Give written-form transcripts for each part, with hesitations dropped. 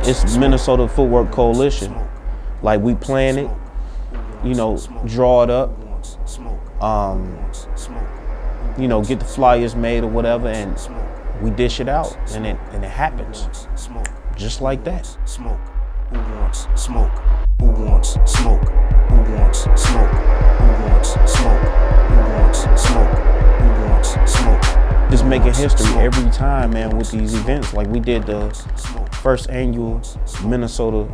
It's Minnesota Footwork Coalition. Like, we plan it, you know, draw it up, you know, get the flyers made or whatever, and we dish it out, and it happens, just like that. Smoke. Who wants smoke? Who wants smoke? Who wants smoke? Who wants smoke? Who wants smoke? Who wants smoke? Just making history every time, man, with these events. Like, we did the first annual Minnesota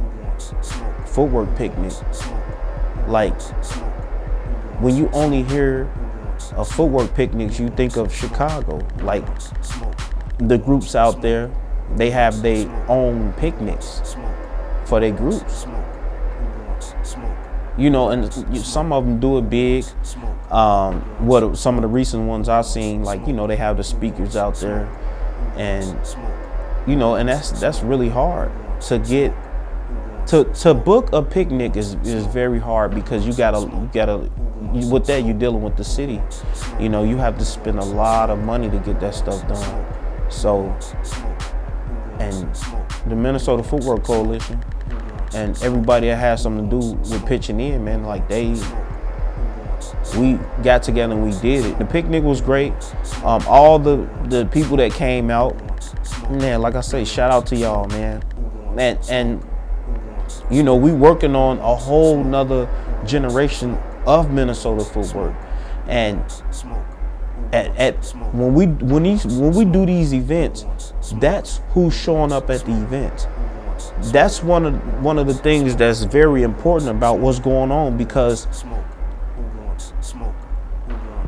Footwork Picnic. Like, when you only hear of footwork picnics, you think of Chicago. Like, the groups out there, they have their own picnics for their groups. You know, and some of them do it big. Some of the recent ones I've seen, like, you know, they have the speakers out there, and you know, and that's really hard to get. To book a picnic is very hard, because you gotta with that, you're dealing with the city. You know, you have to spend a lot of money to get that stuff done. So, and the Minnesota Footwork Coalition and everybody that has something to do with pitching in, man, like, we got together and we did it. The picnic was great. All the people that came out, man, like I say, shout out to y'all, man. And you know, we working on a whole nother generation of Minnesota footwork. And when we do these events, that's who's showing up at the events. That's one of the things that's very important about what's going on, because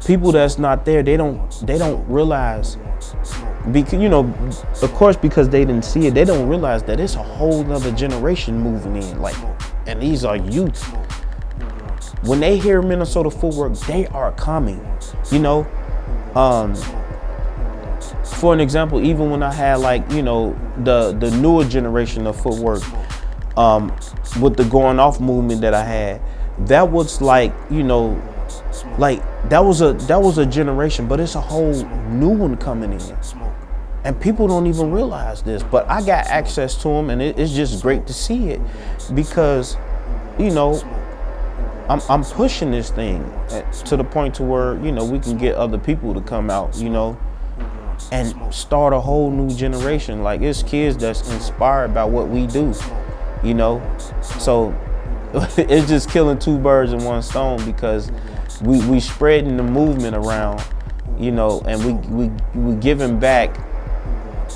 people that's not there, they don't realize, because, you know, of course, because they didn't see it, they don't realize that it's a whole nother generation moving in, like, and these are youth. When they hear Minnesota footwork, they are coming, you know. For an example, even when I had, like, you know, the newer generation of footwork, with the going off movement that I had, that was like, you know, like, that was a generation, but it's a whole new one coming in. And people don't even realize this, but I got access to them, and it's just great to see it, because, you know, I'm pushing this thing to the point to where, you know, we can get other people to come out, you know, and start a whole new generation. Like, it's kids that's inspired by what we do, you know. So it's just killing two birds in one stone, because we spreading the movement around, you know, and we giving back,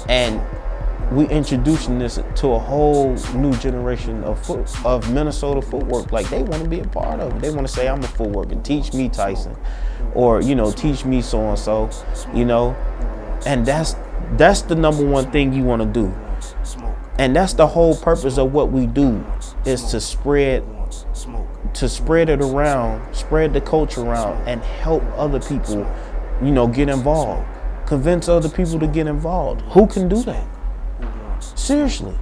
and we introducing this to a whole new generation of Minnesota footwork. Like, they want to be a part of it. They want to say, I'm a footwork, and teach me, Tyson, or, you know, teach me so and so, you know. And that's the number one thing you want to do. And that's the whole purpose of what we do, is to spread it around, spread the culture around, and help other people, you know, get involved. Convince other people to get involved. Who can do that? Seriously.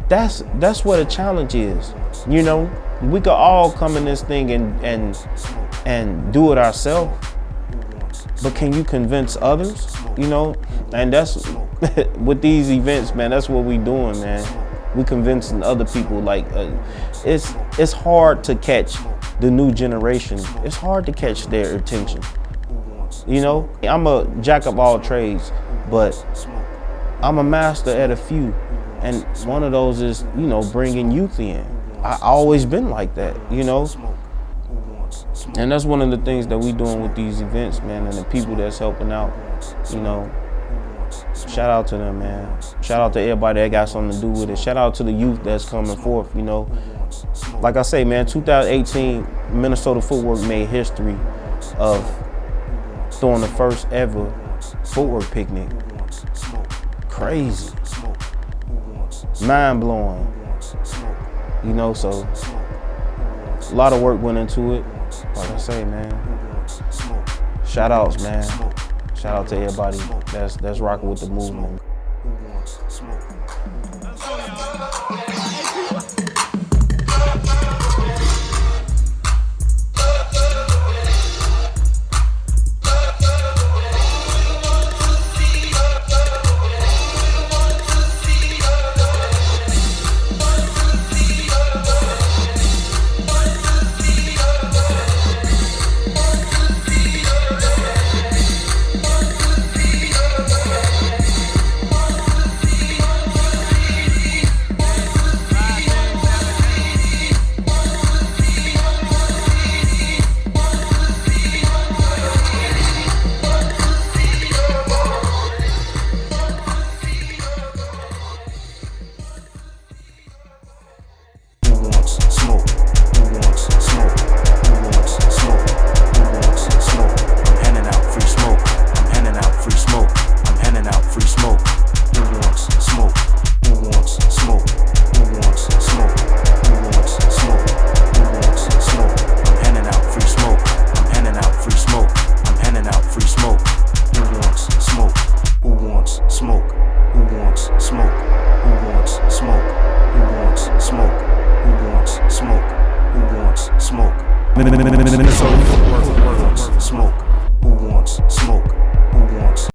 That's what a challenge is. You know, we could all come in this thing and do it ourselves. But can you convince others? You know, and that's with these events, man. That's what we doing, man. We convincing other people. Like, it's hard to catch the new generation. It's hard to catch their attention. You know, I'm a jack of all trades, but I'm a master at a few. And one of those is, you know, bringing youth in. I always been like that, you know. And that's one of the things that we doing with these events, man, and the people that's helping out, you know. Shout out to them, man. Shout out to everybody that got something to do with it. Shout out to the youth that's coming forth, you know. Like I say, man, 2018, Minnesota Footwork made history of throwing the first ever footwork picnic. Crazy. Mind blowing. You know, so a lot of work went into it. Like I say, man, shout outs, man. Shout out to everybody that's rocking with the movement. Minnesota Footwork Picnic. Smoke. Who wants smoke? Who wants